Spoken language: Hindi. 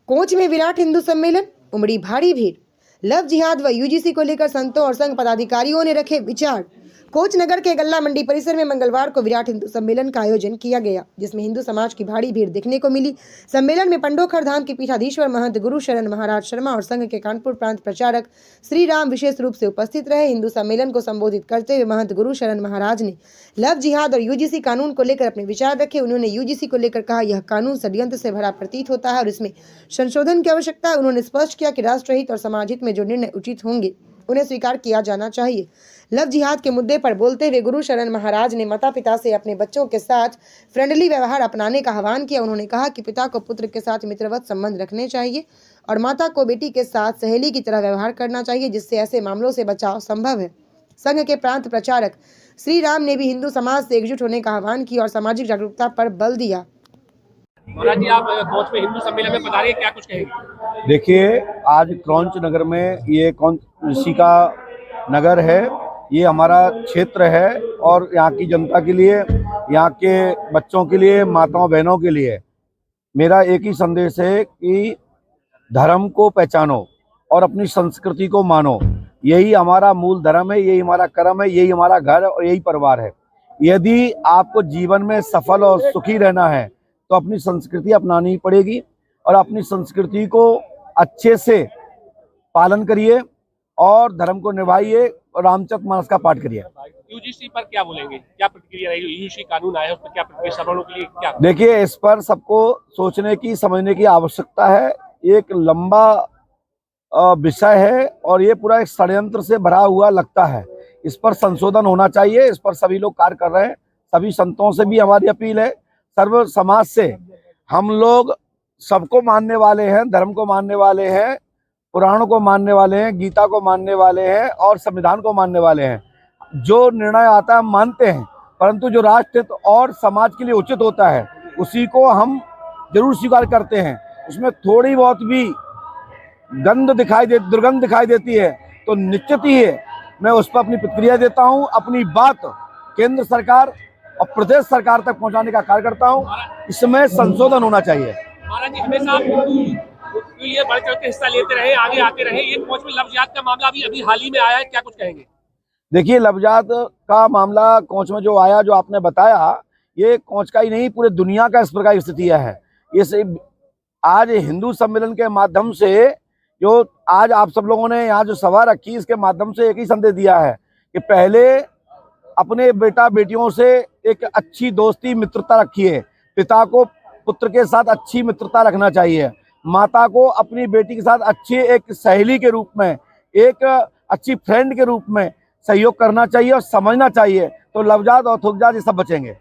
कोच में विराट हिंदू सम्मेलन, उमड़ी भारी भीड़। लव जिहाद व यूजीसी को लेकर संतों और संघ पदाधिकारियों ने रखे विचार। कोच नगर के गल्ला मंडी परिसर में मंगलवार को विराट हिंदू सम्मेलन का आयोजन किया गया, जिसमें हिंदू समाज की भारी भीड़ देखने को मिली। सम्मेलन में पंडोखर धाम के पीठाधीश्वर महंत गुरु शरण महाराज शर्मा और संघ के कानपुर प्रांत प्रचारक श्री राम विशेष रूप से उपस्थित रहे। हिंदू सम्मेलन को संबोधित करते हुए महंत गुरु शरण महाराज ने लव जिहाद और यूजीसी कानून को लेकर अपने विचार रखे। उन्होंने यूजीसी को लेकर कहा, यह कानून षड्यंत्र से भरा प्रतीत होता है और इसमें संशोधन की आवश्यकता है। उन्होंने स्पष्ट किया कि राष्ट्रहित और समाज हित में जो निर्णय उचित होंगे उन्हें स्वीकार किया जाना चाहिए। लव जिहाद के मुद्दे पर बोलते हुए गुरु शरण महाराज ने माता पिता से अपने बच्चों के साथ फ्रेंडली व्यवहार अपनाने का आह्वान किया। उन्होंने कहा कि पिता को पुत्र के साथ मित्रवत संबंध रखने चाहिए और माता को बेटी के साथ सहेली की तरह व्यवहार करना चाहिए, जिससे ऐसे मामलों से बचाव संभव है। संघ के प्रांत प्रचारक श्री राम ने भी हिंदू समाज से एकजुट होने का आह्वान किया और सामाजिक जागरूकता पर बल दिया। महाराज जी, आप कोच में हिंदू सम्मेलन में पधारे, क्या कुछ कहेंगे? देखिए, आज क्रौंच नगर में ये कौन ऋषि का नगर है, ये हमारा क्षेत्र है और यहाँ की जनता के लिए, यहाँ के बच्चों के लिए, माताओं बहनों के लिए मेरा एक ही संदेश है कि धर्म को पहचानो और अपनी संस्कृति को मानो। यही हमारा मूल धर्म है, यही हमारा कर्म है, यही हमारा घर और यही परिवार है। यदि आपको जीवन में सफल और सुखी रहना है तो अपनी संस्कृति अपनानी पड़ेगी और अपनी संस्कृति को अच्छे से पालन करिए और धर्म को निभाइए और रामचरितमानस का पाठ करिए। यूजीसी पर क्या बोलेंगे, क्या प्रतिक्रिया रही? यूजीसी कानून आया है, उस पर क्या प्रतिक्रिया श्रवणों के लिए क्या? देखिए, इस पर सबको सोचने की, समझने की आवश्यकता है। एक लंबा विषय है और ये पूरा एक षड्यंत्र से भरा हुआ लगता है। इस पर संशोधन होना चाहिए। इस पर सभी लोग कार्य कर रहे हैं। सभी संतों से भी हमारी अपील है, सर्व समाज से। हम लोग सबको मानने वाले हैं, धर्म को मानने वाले हैं, पुराणों को मानने वाले हैं, गीता को मानने वाले हैं और संविधान को मानने वाले हैं। जो निर्णय आता है हम मानते हैं, परंतु जो राष्ट्र और समाज के लिए उचित होता है उसी को हम जरूर स्वीकार करते हैं। उसमें थोड़ी बहुत भी दुर्गंध दिखाई देती है तो निश्चित ही है मैं उस पर अपनी प्रतिक्रिया देता हूं। अपनी बात केंद्र सरकार और प्रदेश सरकार तक पहुंचाने का कार्य करता हूं। इसमें संशोधन होना चाहिए। महाराज जी, हमेशा आप हिंदू लिए बढ़ चढ़ के हिस्सा लेते रहे, आगे आते रहे। ये कोच में लव जिहाद का मामला अभी हाल ही में आया है, क्या कुछ कहेंगे? देखिए, लव जिहाद का मामला कोच में जो आया, जो आपने बताया, ये कोच का ही नहीं, पूरे दुनिया का इस प्रकार की स्थितियां है। ये आज हिंदू सम्मेलन के माध्यम से, जो आज आप सब लोगों ने यहाँ जो सभा रखी, इसके माध्यम से एक ही संदेश दिया है कि पहले अपने बेटा बेटियों से एक अच्छी दोस्ती, मित्रता रखिए। पिता को पुत्र के साथ अच्छी मित्रता रखना चाहिए। माता को अपनी बेटी के साथ अच्छी एक सहेली के रूप में, एक अच्छी फ्रेंड के रूप में सहयोग करना चाहिए और समझना चाहिए। तो लव जिहाद और थुक जिहाद ये सब बचेंगे।